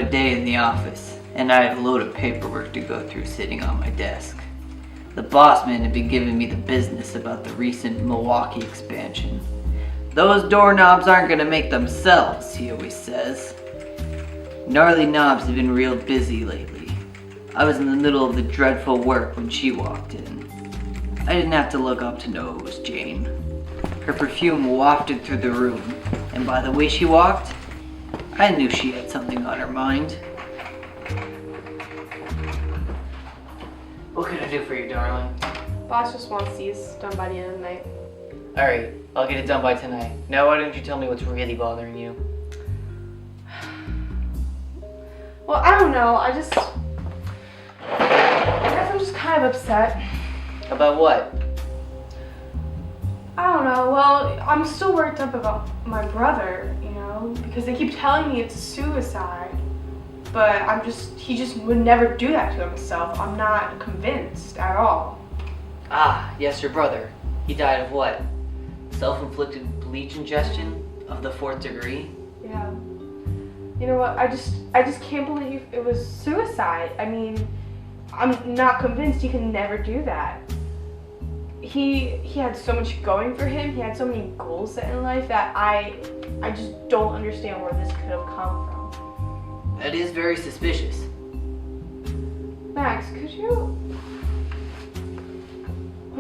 another day in the office, and I have a load of paperwork to go through sitting on my desk. The boss man had been giving me the business about the recent Milwaukee expansion. Those doorknobs aren't gonna make themselves, he always says. Gnarly Knobs had been real busy lately. I was in the middle of the dreadful work when she walked in. I didn't have to look up to know it was Jane. Her perfume wafted through the room, and by the way she walked, I knew she had something on her mind. What can I do for you, darling? Boss just wants these done by the end of the night. Alright, I'll get it done by tonight. Now why don't you tell me what's really bothering you? Well, I don't know. I guess I'm just kind of upset. About what? I don't know. Well, I'm still worked up about my brother, you know, because they keep telling me it's suicide. But he just would never do that to himself. I'm not convinced at all. Ah, yes, your brother. He died of what? Self-inflicted bleach ingestion of the 4th degree? Yeah. You know what? I just can't believe it was suicide. I mean, I'm not convinced he can never do that. He had so much going for him. He had so many goals set in life that I just don't understand where this could have come from. That is very suspicious. Max, would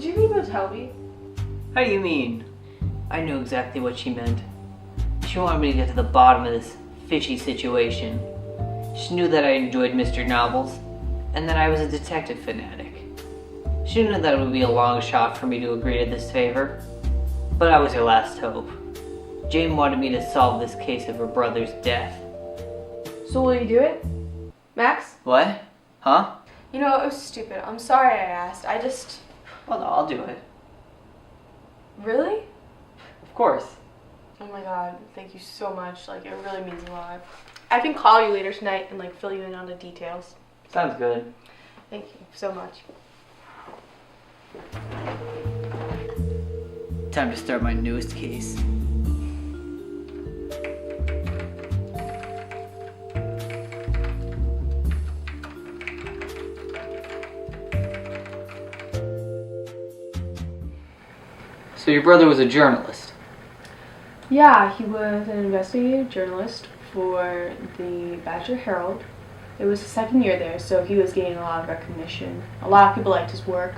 you be able to tell me? How do you mean? I knew exactly what she meant. She wanted me to get to the bottom of this fishy situation. She knew that I enjoyed mystery novels, and that I was a detective fanatic. She knew that it would be a long shot for me to agree to this favor, but I was her last hope. Jane wanted me to solve this case of her brother's death. So will you do it? Max? What? Huh? You know, it was stupid. I'm sorry I asked. Well, no, I'll do it. Really? Of course. Oh my god, thank you so much. Like, it really means a lot. I can call you later tonight and like fill you in on the details. Sounds good. Thank you so much. Time to start my newest case. So your brother was a journalist? Yeah, he was an investigative journalist for the Badger Herald. It was his second year there, so he was getting a lot of recognition. A lot of people liked his work.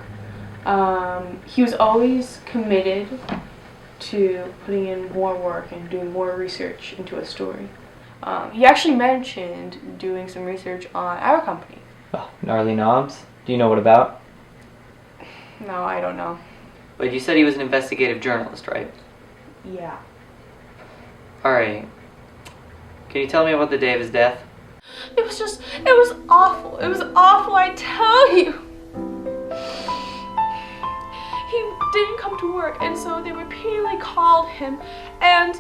He was always committed to putting in more work and doing more research into a story. He actually mentioned doing some research on our company. Oh, Gnarly Knobs? Do you know what about? No, I don't know. But you said he was an investigative journalist, right? Yeah. Alright. Can you tell me about the day of his death? It was awful. It was awful, I tell you. He didn't come to work, and so they repeatedly called him, and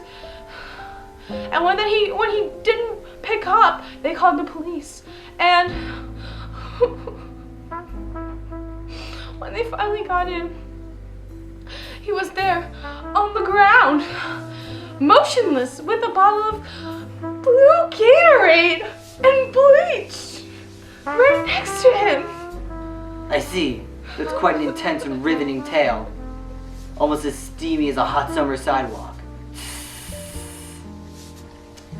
when he didn't pick up, they called the police. And when they finally got in, he was there on the ground, motionless, with a bottle of blue Gatorade and bleach right next to him. I see. That's quite an intense and riveting tale. Almost as steamy as a hot summer sidewalk.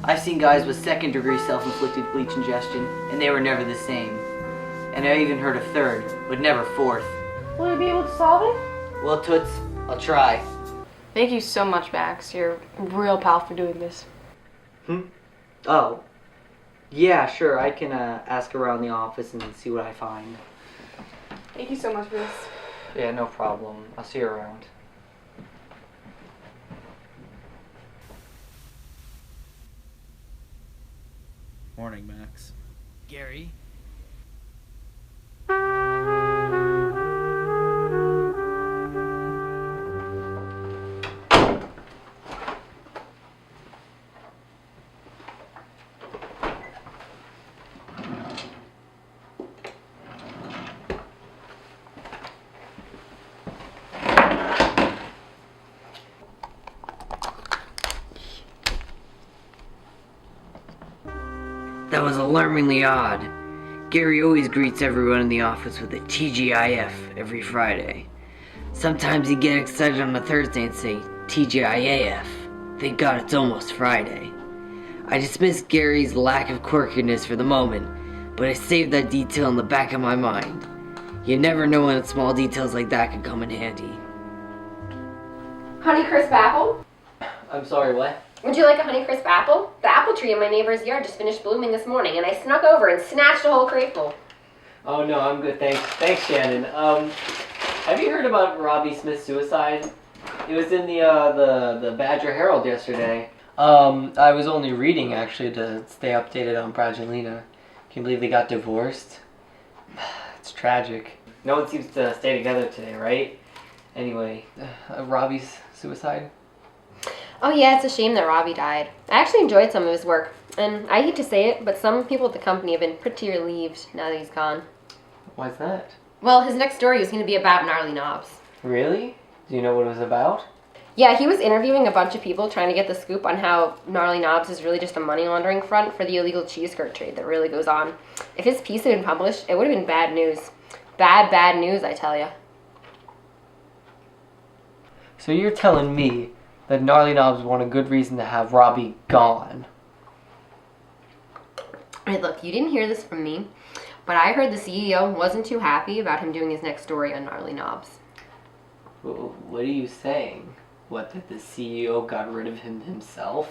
I've seen guys with 2nd degree self-inflicted bleach ingestion, and they were never the same. And I even heard of 3rd, but never 4th. Will you be able to solve it? Well, Toots, I'll try. Thank you so much, Max. You're a real pal for doing this. Oh. Yeah, sure. I can ask around the office and see what I find. Thank you so much for this. Yeah, no problem. I'll see you around. Morning, Max. Gary? That was alarmingly odd. Gary always greets everyone in the office with a TGIF every Friday. Sometimes he'd get excited on a Thursday and say TGIAF. Thank God it's almost Friday. I dismissed Gary's lack of quirkiness for the moment, but I saved that detail in the back of my mind. You never know when small details like that could come in handy. Honeycrisp apple? I'm sorry, what? Would you like a Honeycrisp apple? The apple tree in my neighbor's yard just finished blooming this morning, and I snuck over and snatched a whole crateful. Oh no, I'm good, thanks. Thanks, Shannon. Have you heard about Robbie Smith's suicide? It was in the Badger Herald yesterday. I was only reading, actually, to stay updated on Brangelina. Can you believe they got divorced? It's tragic. No one seems to stay together today, right? Anyway, Robbie's suicide? Oh yeah, it's a shame that Robbie died. I actually enjoyed some of his work, and I hate to say it, but some people at the company have been pretty relieved now that he's gone. Why's that? Well, his next story was going to be about gnarly knobs. Really? Do you know what it was about? Yeah, he was interviewing a bunch of people trying to get the scoop on how gnarly knobs is really just a money laundering front for the illegal cheese skirt trade that really goes on. If his piece had been published, it would have been bad news. Bad news, I tell ya. So you're telling me that Gnarly Knobs want a good reason to have Robbie gone? Alright, look, you didn't hear this from me, but I heard the CEO wasn't too happy about him doing his next story on Gnarly Knobs. What are you saying? What, that the CEO got rid of him himself?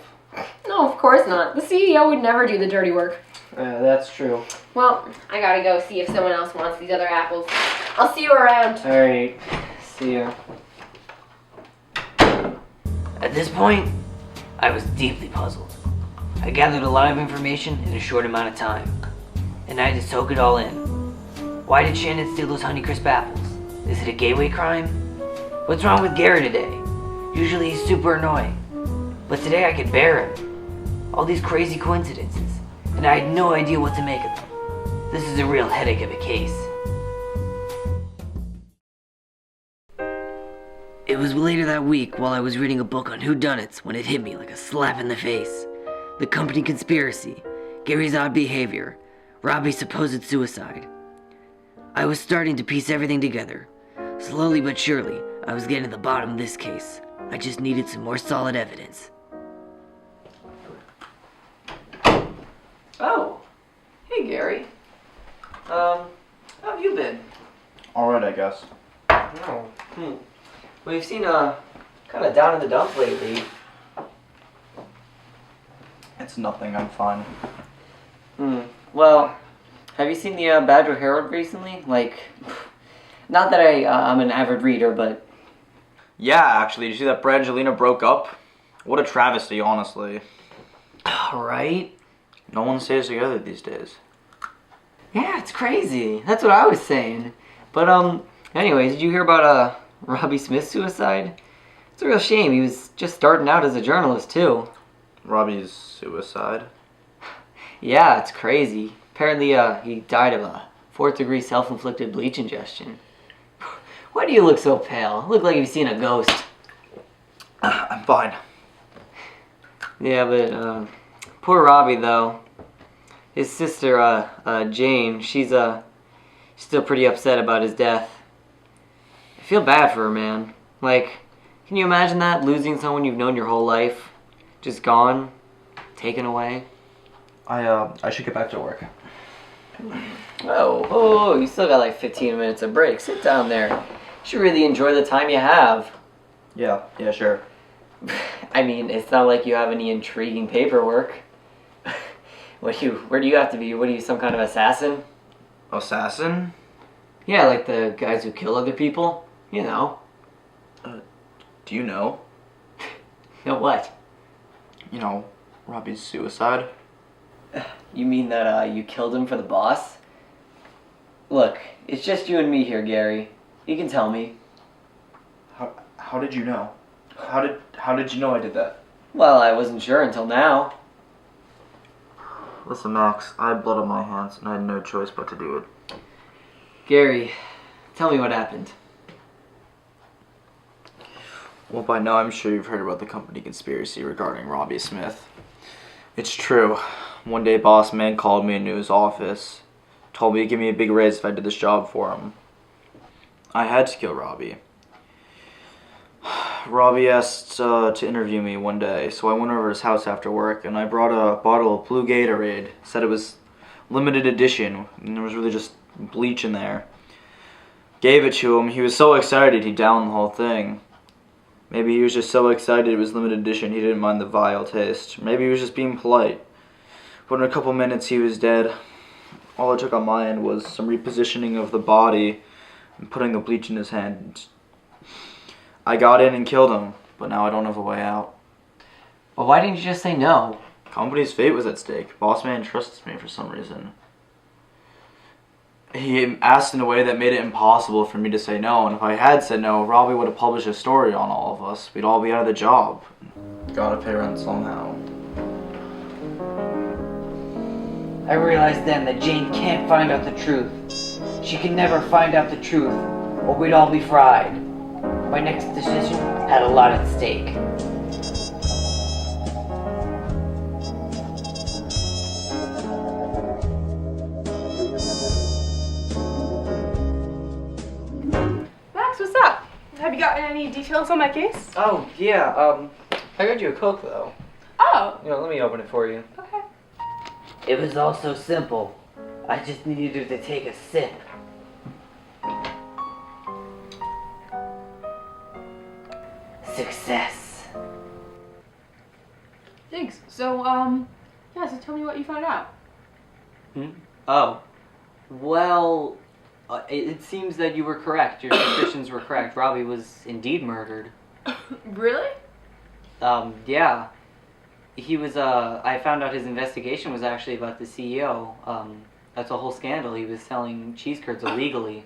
No, of course not. The CEO would never do the dirty work. That's true. Well, I gotta go see if someone else wants these other apples. I'll see you around. Alright, see ya. At this point, I was deeply puzzled. I gathered a lot of information in a short amount of time, and I had to soak it all in. Why did Shannon steal those Honeycrisp apples? Is it a gateway crime? What's wrong with Gary today? Usually he's super annoying, but today I could bear him. All these crazy coincidences, and I had no idea what to make of them. This is a real headache of a case. It was later that week while I was reading a book on whodunits when it hit me like a slap in the face. The company conspiracy, Gary's odd behavior, Robbie's supposed suicide. I was starting to piece everything together. Slowly but surely, I was getting to the bottom of this case. I just needed some more solid evidence. Oh, hey Gary. How have you been? Alright, I guess. Oh, Well, you've seen kind of down in the dumps lately. It's nothing, I'm fine. Well, have you seen the Badger Herald recently? Like, not that I'm an avid reader, but... Yeah, actually, did you see that Brangelina broke up? What a travesty, honestly. Right? No one stays together these days. Yeah, it's crazy. That's what I was saying. But, anyways, did you hear about, Robbie Smith's suicide? It's a real shame. He was just starting out as a journalist, too. Robbie's suicide? Yeah, it's crazy. Apparently, he died of a 4th-degree self-inflicted bleach ingestion. Why do you look so pale? Look like you've seen a ghost. I'm fine. Yeah, but, poor Robbie, though. His sister, Jane, she's still pretty upset about his death. I feel bad for her, man. Like, can you imagine that? Losing someone you've known your whole life? Just gone? Taken away? I should get back to work. Oh, you still got like 15 minutes of break. Sit down there. You should really enjoy the time you have. Yeah, sure. I mean, it's not like you have any intriguing paperwork. Where do you have to be? What are you, some kind of assassin? Assassin? Yeah, like the guys who kill other people. You know. Do you know? Know what? You know, Robbie's suicide? You mean that you killed him for the boss? Look, it's just you and me here, Gary. You can tell me. How did you know? How did you know I did that? Well, I wasn't sure until now. Listen, Max, I had blood on my hands and I had no choice but to do it. Gary, tell me what happened. Well, by now I'm sure you've heard about the company conspiracy regarding Robbie Smith. It's true. One day, boss man called me into his office, told me to give me a big raise if I did this job for him. I had to kill Robbie. Robbie asked to interview me one day, so I went over to his house after work, and I brought a bottle of blue Gatorade. Said it was limited edition, and there was really just bleach in there. Gave it to him. He was so excited he downed the whole thing. Maybe he was just so excited it was limited edition he didn't mind the vile taste. Maybe he was just being polite. But in a couple minutes he was dead. All it took on my end was some repositioning of the body and putting the bleach in his hand. I got in and killed him, but now I don't have a way out. But why didn't you just say no? Company's fate was at stake. Boss man trusts me for some reason. He asked in a way that made it impossible for me to say no, and if I had said no, Robbie would have published a story on all of us. We'd all be out of the job. Gotta pay rent somehow. I realized then that Jane can't find out the truth. She can never find out the truth, or we'd all be fried. My next decision had a lot at stake. Max, what's up? Have you gotten any details on my case? Oh, yeah, I got you a Coke, though. Oh, Let me open it for you. okay. It was all so simple. I just needed her to take a sip. Success. Thanks. So, yeah, so tell me what you found out. Oh. Well, it seems that you were correct. Your suspicions were correct. Robbie was indeed murdered. Really? Yeah. He was, I found out his investigation was actually about the CEO. That's a whole scandal. He was selling cheese curds illegally.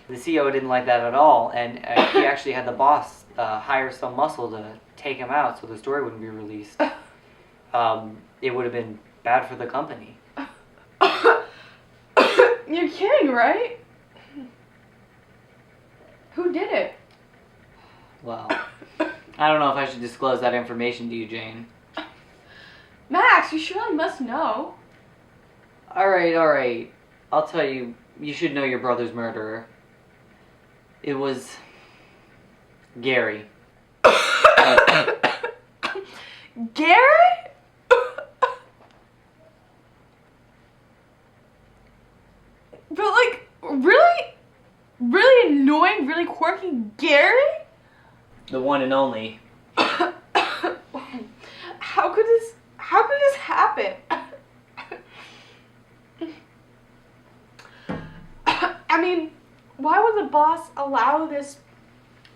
The CEO didn't like that at all, and he actually had the boss hire some muscle to take him out so the story wouldn't be released. It would have been bad for the company. You're kidding, right? Who did it? Well, I don't know if I should disclose that information to you, Jane. Max, you surely must know. Alright. I'll tell you, you should know your brother's murderer. It was Gary. Gary? But like, really annoying, really quirky Gary? The one and only. How could this happen? I mean, why would the boss allow this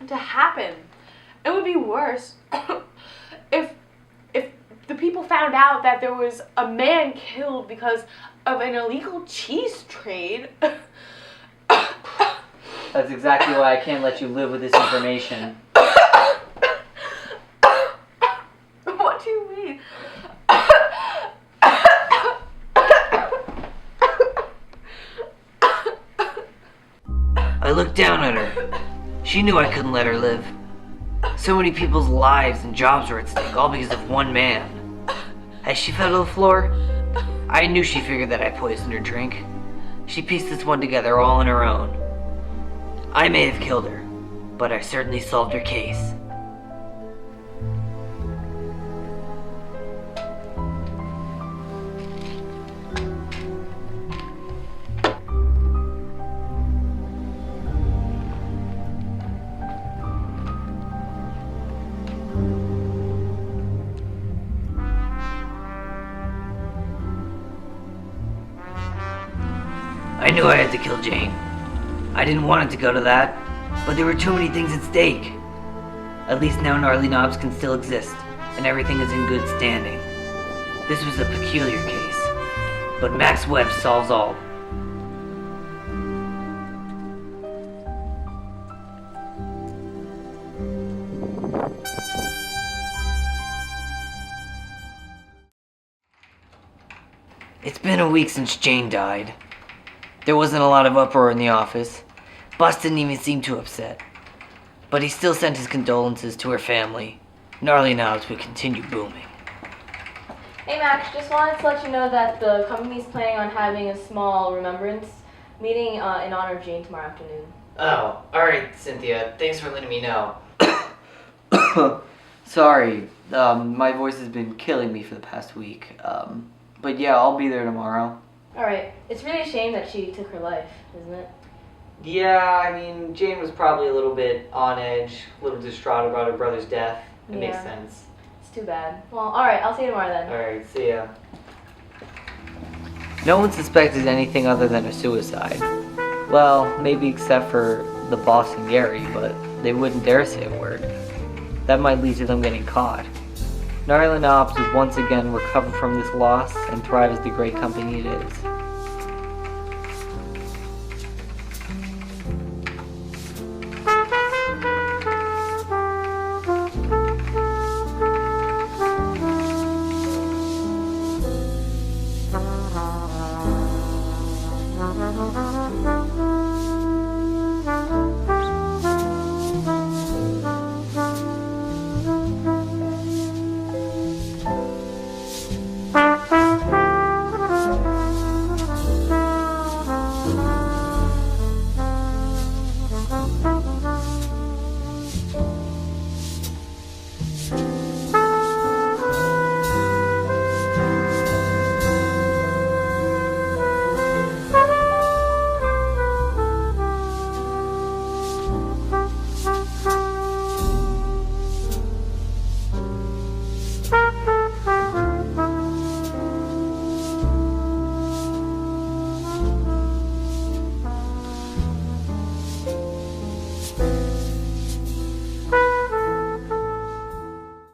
to happen? It would be worse if the people found out that there was a man killed because of an illegal cheese trade. That's exactly why I can't let you live with this information. What do you mean? I looked down on her. She knew I couldn't let her live. So many people's lives and jobs were at stake, all because of one man. As she fell to the floor, I knew she figured that I poisoned her drink. She pieced this one together all on her own. I may have killed her, but I certainly solved her case. I knew I had to kill Jane. I didn't want it to go to that, but there were too many things at stake. At least now Gnarly Knobs can still exist, and everything is in good standing. This was a peculiar case, but Max Webb solves all. It's been a week since Jane died. There wasn't a lot of uproar in the office. Boss didn't even seem too upset. But he still sent his condolences to her family. Gnarly Knobs would continue booming. Hey Max, just wanted to let you know that the company's planning on having a small remembrance meeting in honor of Jane tomorrow afternoon. Oh, alright, Cynthia. Thanks for letting me know. Sorry, my voice has been killing me for the past week. But yeah, I'll be there tomorrow. Alright, it's really a shame that she took her life, isn't it? Yeah, I mean, Jane was probably a little bit on edge, a little distraught about her brother's death. It makes Yeah. sense. It's too bad. Well, alright, I'll see you tomorrow then. Alright, see ya. No one suspected anything other than a suicide. Well, maybe except for the boss and Gary, but they wouldn't dare say a word. That might lead to them getting caught. Gnarly Knobs would once again recover from this loss and thrive as the great company it is.